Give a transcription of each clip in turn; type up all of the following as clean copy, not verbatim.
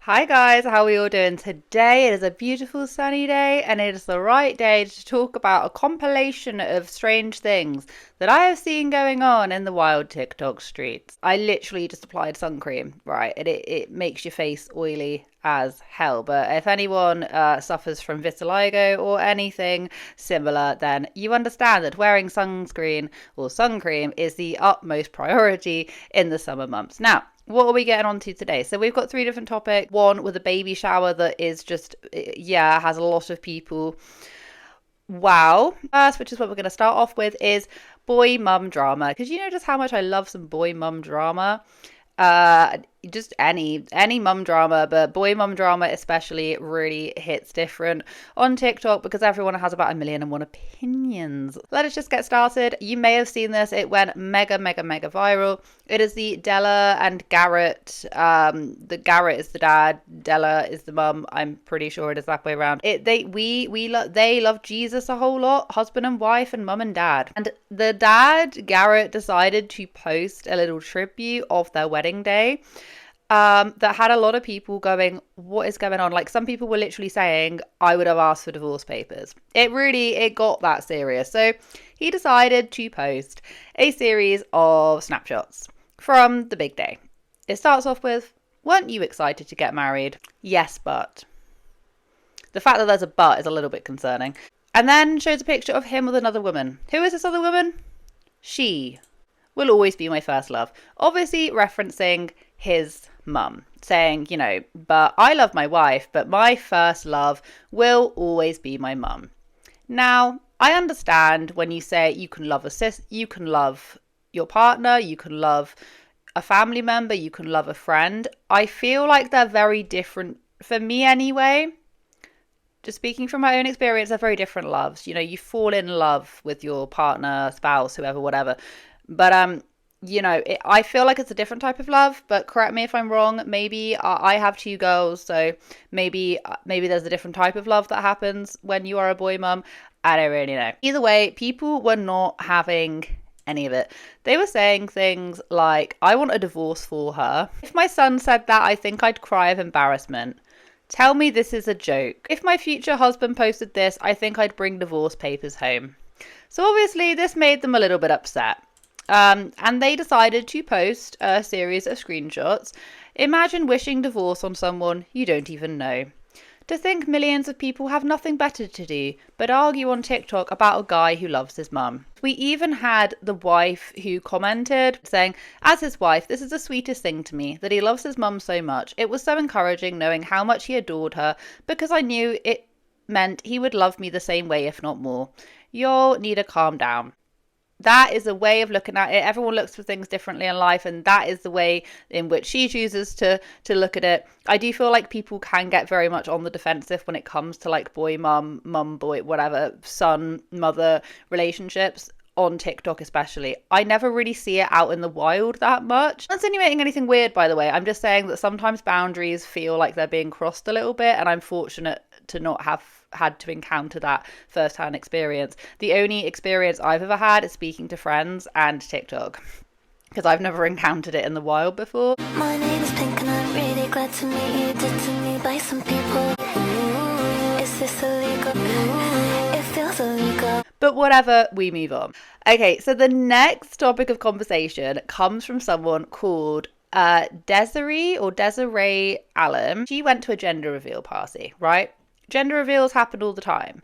Hi guys, how are we all doing today? It is a beautiful sunny day and it is the right day to talk about a compilation of strange things that I have seen going on in the wild TikTok streets. I literally just applied sun cream, right? It makes your face oily as hell, but if anyone suffers from vitiligo or anything similar, then you understand that wearing sunscreen or sun cream is the utmost priority in the summer months. Now, what are we getting onto today? So we've got three different topics. One with a baby shower that is just, yeah, has a lot of people. Wow. First, which is what we're going to start off with, is boy mum drama. Because you know just how much I love some boy mum drama. Just any mum drama, but boy mum drama especially really hits different on TikTok because everyone has about 1,000,001 opinions. Let us just get started. You may have seen this. It went mega viral. It is the Della and Garrett. The Garrett is the dad, Della is the mum. I'm pretty sure it is that way around. They love Jesus a whole lot, husband and wife and mum and dad. And the dad, Garrett, decided to post a little tribute of their wedding day. That had a lot of people going, what is going on? Like some people were literally saying, I would have asked for divorce papers. It got that serious. So he decided to post a series of snapshots from the big day. It starts off with, weren't you excited to get married? Yes, but. The fact that there's a but is a little bit concerning. And then shows a picture of him with another woman. Who is this other woman? She will always be my first love. Obviously referencing his mum, saying, you know, but I love my wife, but my first love will always be my mum. Now, I understand when you say you can love you can love your partner, you can love a family member, you can love a friend. I feel like they're very different, for me anyway. Just speaking from my own experience, they're very different loves. You know, you fall in love with your partner, spouse, whoever, whatever. But you know, I feel like it's a different type of love, but correct me if I'm wrong. Maybe I have two girls, so maybe there's a different type of love that happens when you are a boy mum. I don't really know. Either way, people were not having any of it. They were saying things like, I want a divorce for her. If my son said that, I think I'd cry of embarrassment. Tell me this is a joke. If my future husband posted this, I think I'd bring divorce papers home. So obviously this made them a little bit upset. And they decided to post a series of screenshots. Imagine wishing divorce on someone you don't even know. To think millions of people have nothing better to do but argue on TikTok about a guy who loves his mum. We even had the wife who commented saying, as his wife, this is the sweetest thing to me, that he loves his mum so much. It was so encouraging knowing how much he adored her because I knew it meant he would love me the same way, if not more. Y'all need to calm down. That is a way of looking at it. Everyone looks for things differently in life, and that is the way in which she chooses to look at it. I do feel like people can get very much on the defensive when it comes to like boy mum, mum boy, whatever, son mother relationships on TikTok especially. I never really see it out in the wild that much. I'm not insinuating anything weird, by the way. I'm just saying that sometimes boundaries feel like they're being crossed a little bit, and I'm fortunate to not have had to encounter that first-hand experience. The only experience I've ever had is speaking to friends and TikTok, because I've never encountered it in the wild before. My name is Pink and I'm really glad to meet you. Did to me by some people. Ooh, is this illegal? Ooh, it feels illegal. But whatever, we move on. Okay, so the next topic of conversation comes from someone called Desiree Allen. She went to a gender reveal party, right? Gender reveals happen all the time.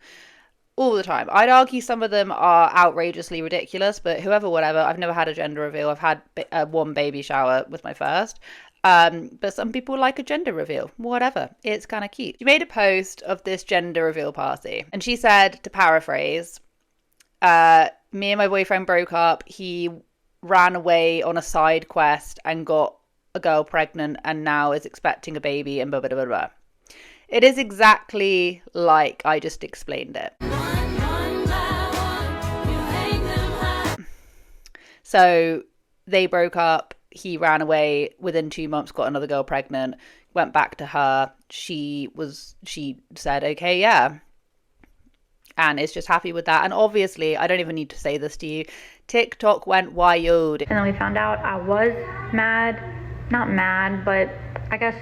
All the time. I'd argue some of them are outrageously ridiculous, but whatever. I've never had a gender reveal. I've had one baby shower with my first. But some people like a gender reveal. Whatever. It's kind of cute. She made a post of this gender reveal party. And she said, to paraphrase, me and my boyfriend broke up. He ran away on a side quest and got a girl pregnant and now is expecting a baby and blah, blah, blah, blah. It is exactly like I just explained it. So they broke up. He ran away. Within 2 months, got another girl pregnant. Went back to her. She said, okay, yeah. And is just happy with that. And obviously, I don't even need to say this to you. TikTok went wild. And then we found out I was mad. Not mad, but I guess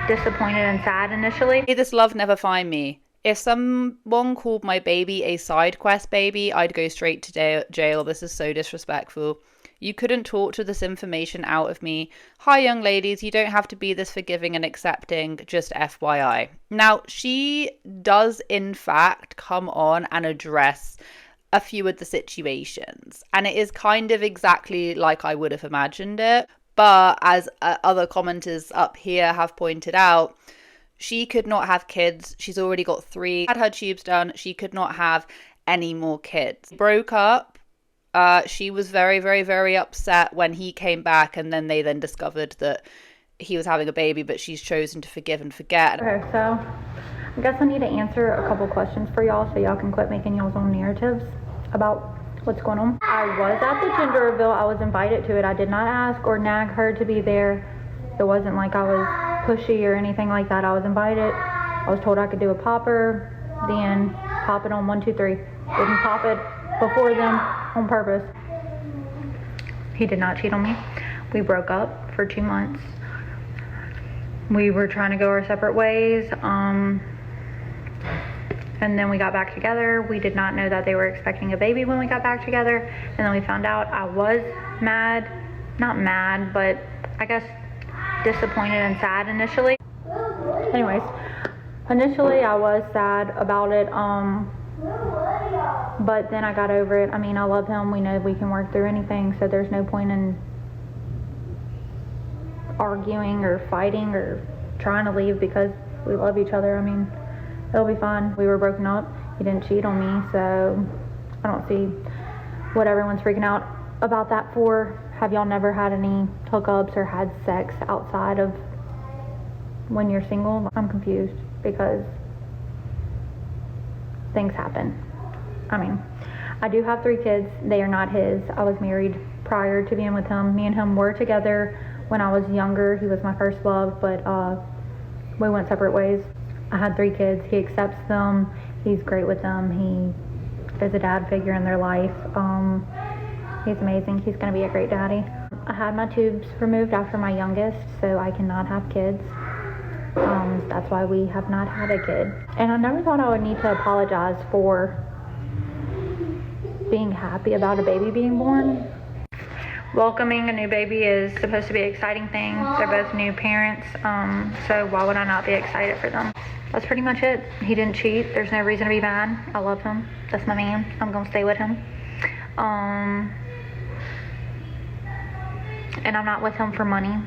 disappointed and sad initially. May this love never find me. If someone called my baby a side quest baby, I'd go straight to jail. This is so disrespectful. You couldn't torture this information out of me. Hi, young ladies, you don't have to be this forgiving and accepting, just FYI. Now, she does, in fact, come on and address a few of the situations. And it is kind of exactly like I would have imagined it. But as other commenters up here have pointed out, she could not have kids. She's already got 3, had her tubes done. She could not have any more kids. Broke up. She was very, very, very upset when he came back, and then they discovered that he was having a baby, but she's chosen to forgive and forget. Okay, so I guess I need to answer a couple questions for y'all so y'all can quit making y'all's own narratives about what's going on. I was at the gender reveal. I was invited to it. I did not ask or nag her to be there. It wasn't like I was pushy or anything like that. I was invited. I was told I could do a popper, then pop it on 1, 2, 3. Didn't pop it before them on purpose. He did not cheat on me. We broke up for 2 months. We were trying to go our separate ways. And then we got back together. We did not know that they were expecting a baby when we got back together. And then we found out. I was mad. Not mad, but I guess disappointed and sad initially. Anyways, initially I was sad about it. But then I got over it. I mean, I love him. We know we can work through anything, so there's no point in arguing or fighting or trying to leave because we love each other. I mean, it'll be fine. We were broken up. He didn't cheat on me, so I don't see what everyone's freaking out about that for. Have y'all never had any hookups or had sex outside of when you're single? I'm confused because things happen. I mean, I do have 3 kids. They are not his. I was married prior to being with him. Me and him were together when I was younger. He was my first love, but we went separate ways. I had 3 kids. He accepts them. He's great with them. He is a dad figure in their life. He's amazing. He's going to be a great daddy. I had my tubes removed after my youngest, so I cannot have kids. That's why we have not had a kid. And I never thought I would need to apologize for being happy about a baby being born. Welcoming a new baby is supposed to be an exciting thing. They're both new parents, so why would I not be excited for them? That's pretty much it. He didn't cheat. There's no reason to be mad. I love him. That's my man. I'm gonna stay with him. And I'm not with him for money.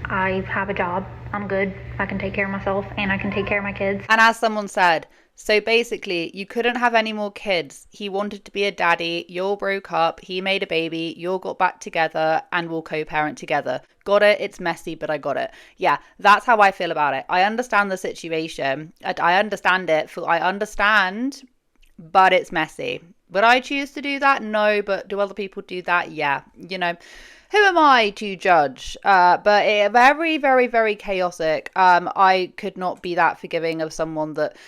I have a job. I'm good. I can take care of myself and I can take care of my kids. And as someone said, so basically, you couldn't have any more kids. He wanted to be a daddy. You all broke up. He made a baby. You all got back together and will co-parent together. Got it. It's messy, but I got it. Yeah, that's how I feel about it. I understand the situation. I understand it. I understand, but it's messy. Would I choose to do that? No, but do other people do that? Yeah. You know, who am I to judge? But it very, very, very chaotic. I could not be that forgiving of someone that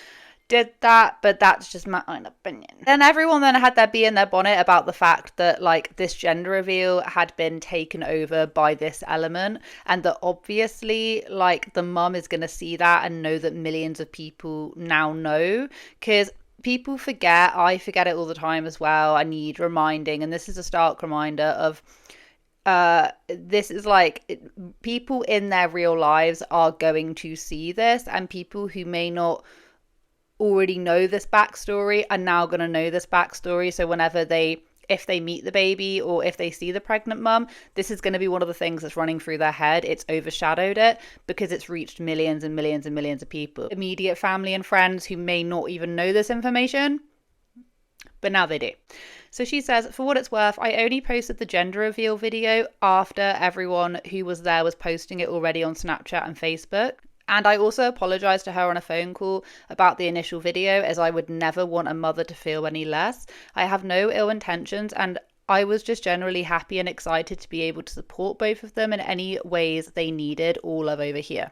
did that, but that's just my own opinion. And everyone then had their bee in their bonnet about the fact that like this gender reveal had been taken over by this element, and that obviously like the mum is going to see that and know that millions of people now know, because people forget. I forget it all the time as well. I need reminding, and this is a stark reminder of this is like people in their real lives are going to see this, and people who may not already know this backstory are now going to know this backstory. So whenever if they meet the baby or if they see the pregnant mum, this is going to be one of the things that's running through their head. It's overshadowed it because it's reached millions and millions and millions of people, immediate family and friends who may not even know this information, but now they do. So she says, for what it's worth, I only posted the gender reveal video after everyone who was there was posting it already on Snapchat and Facebook. And I also apologized to her on a phone call about the initial video, as I would never want a mother to feel any less. I have no ill intentions, and I was just generally happy and excited to be able to support both of them in any ways they needed all of over here.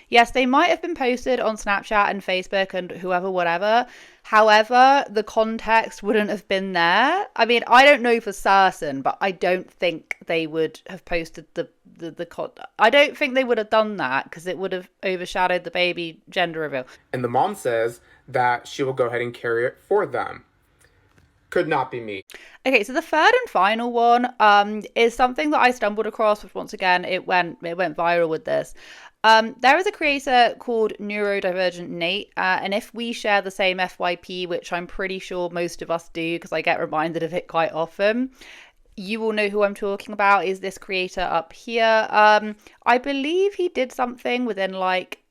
Yes, they might have been posted on Snapchat and Facebook and whoever, whatever. However, the context wouldn't have been there. I mean, I don't know for certain, but I don't think they would have posted I don't think they would have done that because it would have overshadowed the baby gender reveal. And the mom says that she will go ahead and carry it for them. Could not be me. Okay, so the third and final one is something that I stumbled across, which once again it went viral with this. There is a creator called Neurodivergent Nate, and if we share the same FYP, which I'm pretty sure most of us do because I get reminded of it quite often, you will know who I'm talking about. Is this creator up here? I believe he did something within like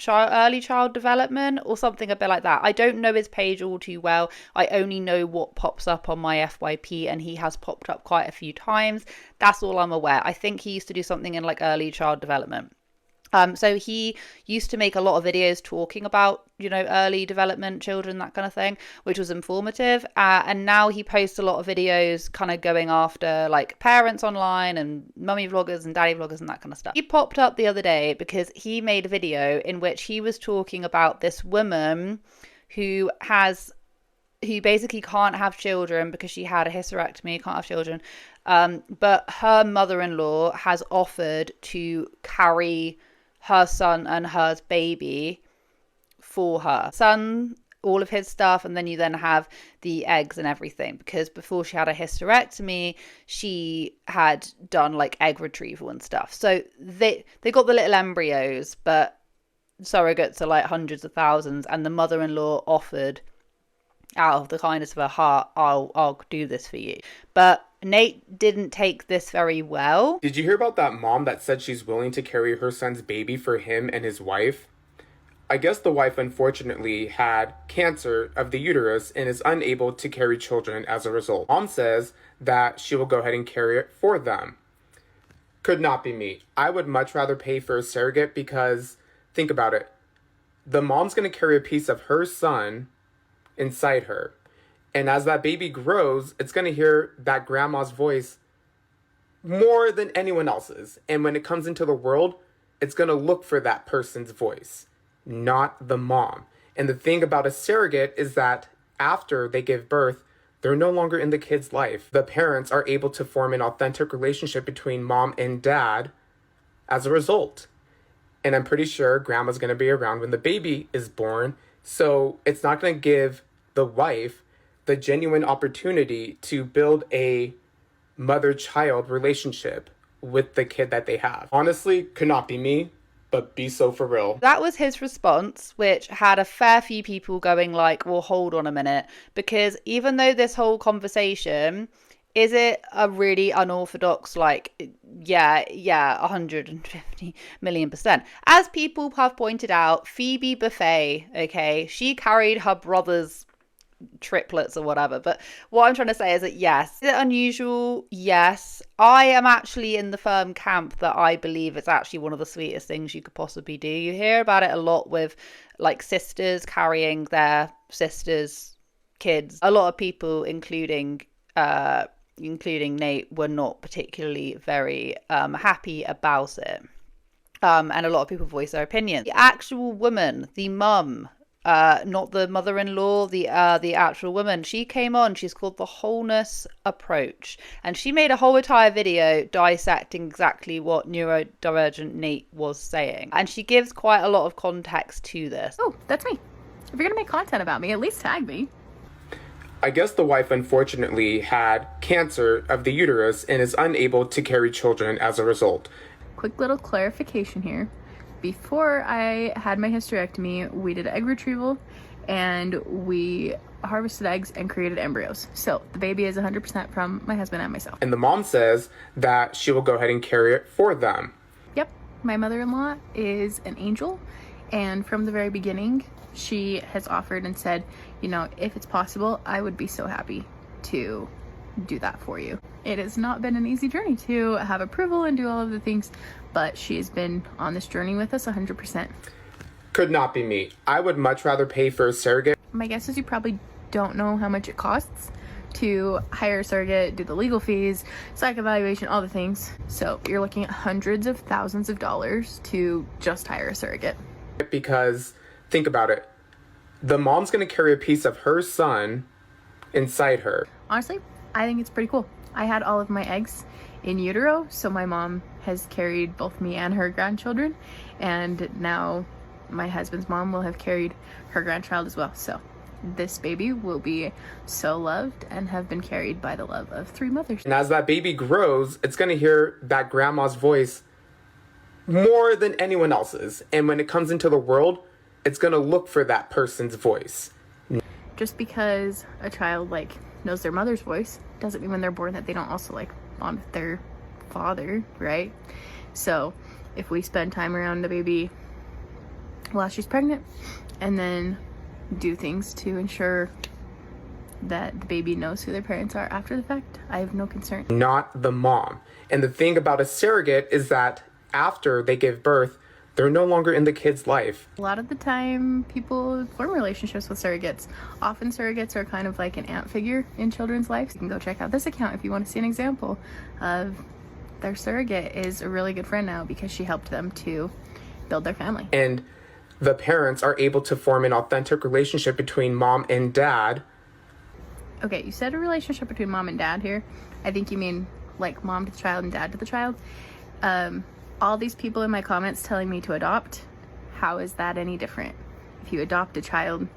early child development or something a bit like that. I don't know his page all too well. I only know what pops up on my FYP, and he has popped up quite a few times. That's all I'm aware. I think he used to do something in like early child development. So he used to make a lot of videos talking about, early development, children, that kind of thing, which was informative. And now he posts a lot of videos kind of going after like parents online and mummy vloggers and daddy vloggers and that kind of stuff. He popped up the other day because he made a video in which he was talking about this woman who basically can't have children because she had a hysterectomy, can't have children. But her mother-in-law has offered to carry her son and her baby for her son, all of his stuff, and then you then have the eggs and everything, because before she had a hysterectomy she had done like egg retrieval and stuff. So they got the little embryos, but surrogates are like hundreds of thousands, and the mother-in-law offered out of the kindness of her heart, I'll do this for you. But Nate didn't take this very well. Did you hear about that mom that said she's willing to carry her son's baby for him and his wife? I guess the wife unfortunately had cancer of the uterus and is unable to carry children as a result. Mom says that she will go ahead and carry it for them. Could not be me. I would much rather pay for a surrogate because, think about it, the mom's going to carry a piece of her son inside her. And as that baby grows, it's going to hear that grandma's voice more than anyone else's. And when it comes into the world, it's going to look for that person's voice, not the mom. And the thing about a surrogate is that after they give birth, they're no longer in the kid's life. The parents are able to form an authentic relationship between mom and dad as a result. And I'm pretty sure grandma's going to be around when the baby is born. So it's not going to give the wife the genuine opportunity to build a mother-child relationship with the kid that they have. Honestly, could not be me, but be so for real. That was his response, which had a fair few people going like, well, hold on a minute, because even though this whole conversation, is it a really unorthodox, like, yeah, 150 million %? As people have pointed out, Phoebe Buffet, okay, she carried her brother's triplets or whatever. But what I'm trying to say is that yes, is it unusual? Yes. I am actually in the firm camp that I believe it's actually one of the sweetest things you could possibly do. You hear about it a lot with like sisters carrying their sisters' kids. A lot of people, including Nate, were not particularly very happy about it. And a lot of people voice their opinions. The actual woman, the mum, not the mother-in-law, the actual woman, she came on, she's called The Wholeness Approach, and she made a whole entire video dissecting exactly what Neurodivergent Nate was saying, and she gives quite a lot of context to this. Oh, that's me. If you're gonna make content about me, at least tag me. I guess the wife unfortunately had cancer of the uterus and is unable to carry children as a result. Quick little clarification here. Before I had my hysterectomy, we did egg retrieval and we harvested eggs and created embryos. So the baby is 100% from my husband and myself. And the mom says that she will go ahead and carry it for them. Yep, my mother-in-law is an angel, and from the very beginning, she has offered and said, if it's possible, I would be so happy to do that for you. It has not been an easy journey to have approval and do all of the things, but she has been on this journey with us 100%. Could not be me. I would much rather pay for a surrogate. My guess is you probably don't know how much it costs to hire a surrogate, do the legal fees, psych evaluation, all the things. So you're looking at hundreds of thousands of dollars to just hire a surrogate. Because think about it. The mom's going to carry a piece of her son inside her. Honestly, I think it's pretty cool. I had all of my eggs in utero, so my mom has carried both me and her grandchildren, and now my husband's mom will have carried her grandchild as well. So this baby will be so loved and have been carried by the love of 3 mothers. And as that baby grows, it's going to hear that grandma's voice more than anyone else's. And when it comes into the world, it's going to look for that person's voice. Just because a child knows their mother's voice doesn't mean when they're born that they don't also bond with their father, right? So if we spend time around the baby while she's pregnant and then do things to ensure that the baby knows who their parents are after the fact, I have no concern. Not the mom. And the thing about a surrogate is that after they give birth, they're no longer in the kid's life. A lot of the time, people form relationships with surrogates. Often surrogates are kind of like an aunt figure in children's lives. You can go check out this account if you want to see an example of their surrogate is a really good friend now because she helped them to build their family. And the parents are able to form an authentic relationship between mom and dad. Okay, you said a relationship between mom and dad here. I think you mean like mom to the child and dad to the child. All these people in my comments telling me to adopt, how is that any different? If you adopt a child,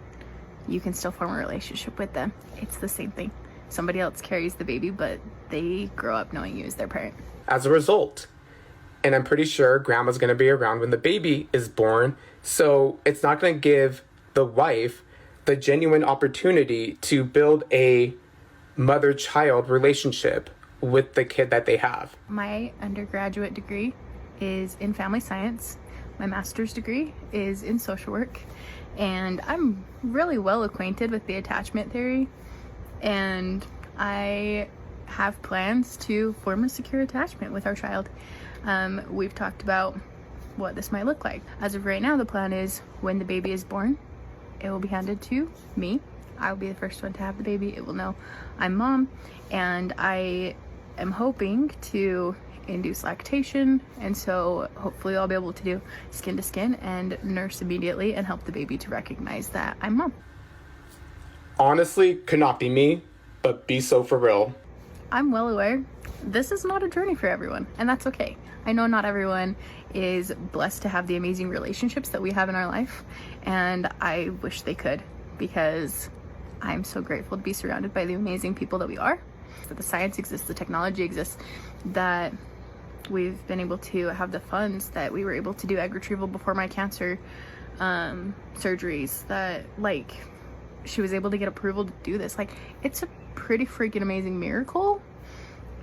you can still form a relationship with them. It's the same thing. Somebody else carries the baby, but they grow up knowing you as their parent. As a result, and I'm pretty sure grandma's going to be around when the baby is born, so it's not going to give the wife the genuine opportunity to build a mother-child relationship with the kid that they have. My undergraduate degree is in family science. My master's degree is in social work, and I'm really well acquainted with the attachment theory, and I have plans to form a secure attachment with our child. We've talked about what this might look like. As of right now, the plan is when the baby is born, it will be handed to me. I will be the first one to have the baby. It will know I'm mom, and I am hoping to induce lactation, and so hopefully I'll be able to do skin to skin and nurse immediately and help the baby to recognize that I'm mom. Honestly, could not be me, but be so for real. I'm well aware this is not a journey for everyone, and that's okay. I know not everyone is blessed to have the amazing relationships that we have in our life, and I wish they could, because I'm so grateful to be surrounded by the amazing people that we are, that the science exists, the technology exists, that we've been able to have the funds, that we were able to do egg retrieval before my cancer surgeries, that she was able to get approval to do this. It's a pretty freaking amazing miracle,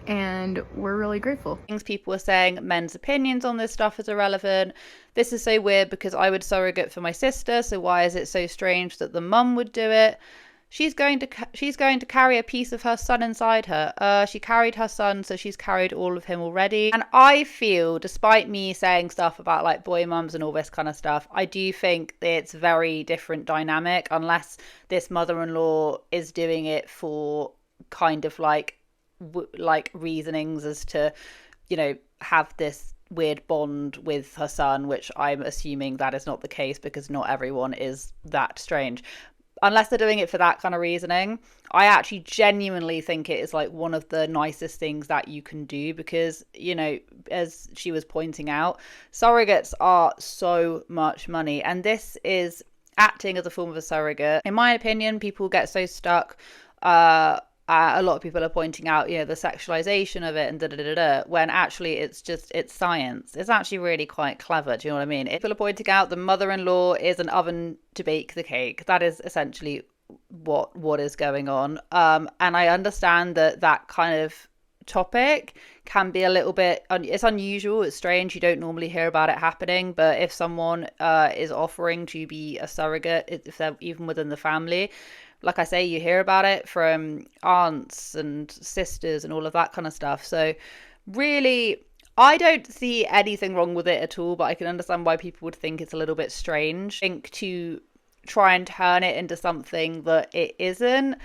and we're really grateful. Things people were saying men's opinions on this stuff is irrelevant. This is so weird because I would surrogate for my sister, so why is it so strange that the mum would do it? She's going to carry a piece of her son inside her. She carried her son, so she's carried all of him already. And I feel, despite me saying stuff about boy mums and all this kind of stuff, I do think that it's very different dynamic, unless this mother-in-law is doing it for kind of reasonings as to, have this weird bond with her son, which I'm assuming that is not the case because not everyone is that strange. Unless they're doing it for that kind of reasoning, I actually genuinely think it is one of the nicest things that you can do because, as she was pointing out, surrogates are so much money, and this is acting as a form of a surrogate. In my opinion, people get so stuck. A lot of people are pointing out, the sexualization of it and when actually it's science. It's actually really quite clever. Do you know what I mean? People are pointing out the mother-in-law is an oven to bake the cake. That is essentially what is going on. And I understand that kind of topic can be a little bit, it's unusual, it's strange, you don't normally hear about it happening, but if someone is offering to be a surrogate, if they're even within the family, like I say, you hear about it from aunts and sisters and all of that kind of stuff. So really, I don't see anything wrong with it at all, but I can understand why people would think it's a little bit strange. I think to try and turn it into something that it isn't,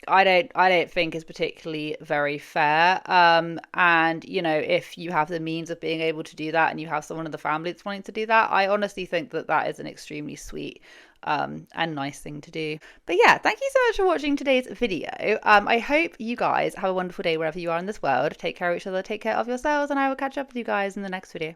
I don't think is particularly very fair. And you know, if you have the means of being able to do that and you have someone in the family that's wanting to do that, I honestly think that that is an extremely sweet and nice thing to do. But yeah, thank you so much for watching today's video. I hope you guys have a wonderful day wherever you are in this world. Take care of each other, take care of yourselves, and I will catch up with you guys in the next video.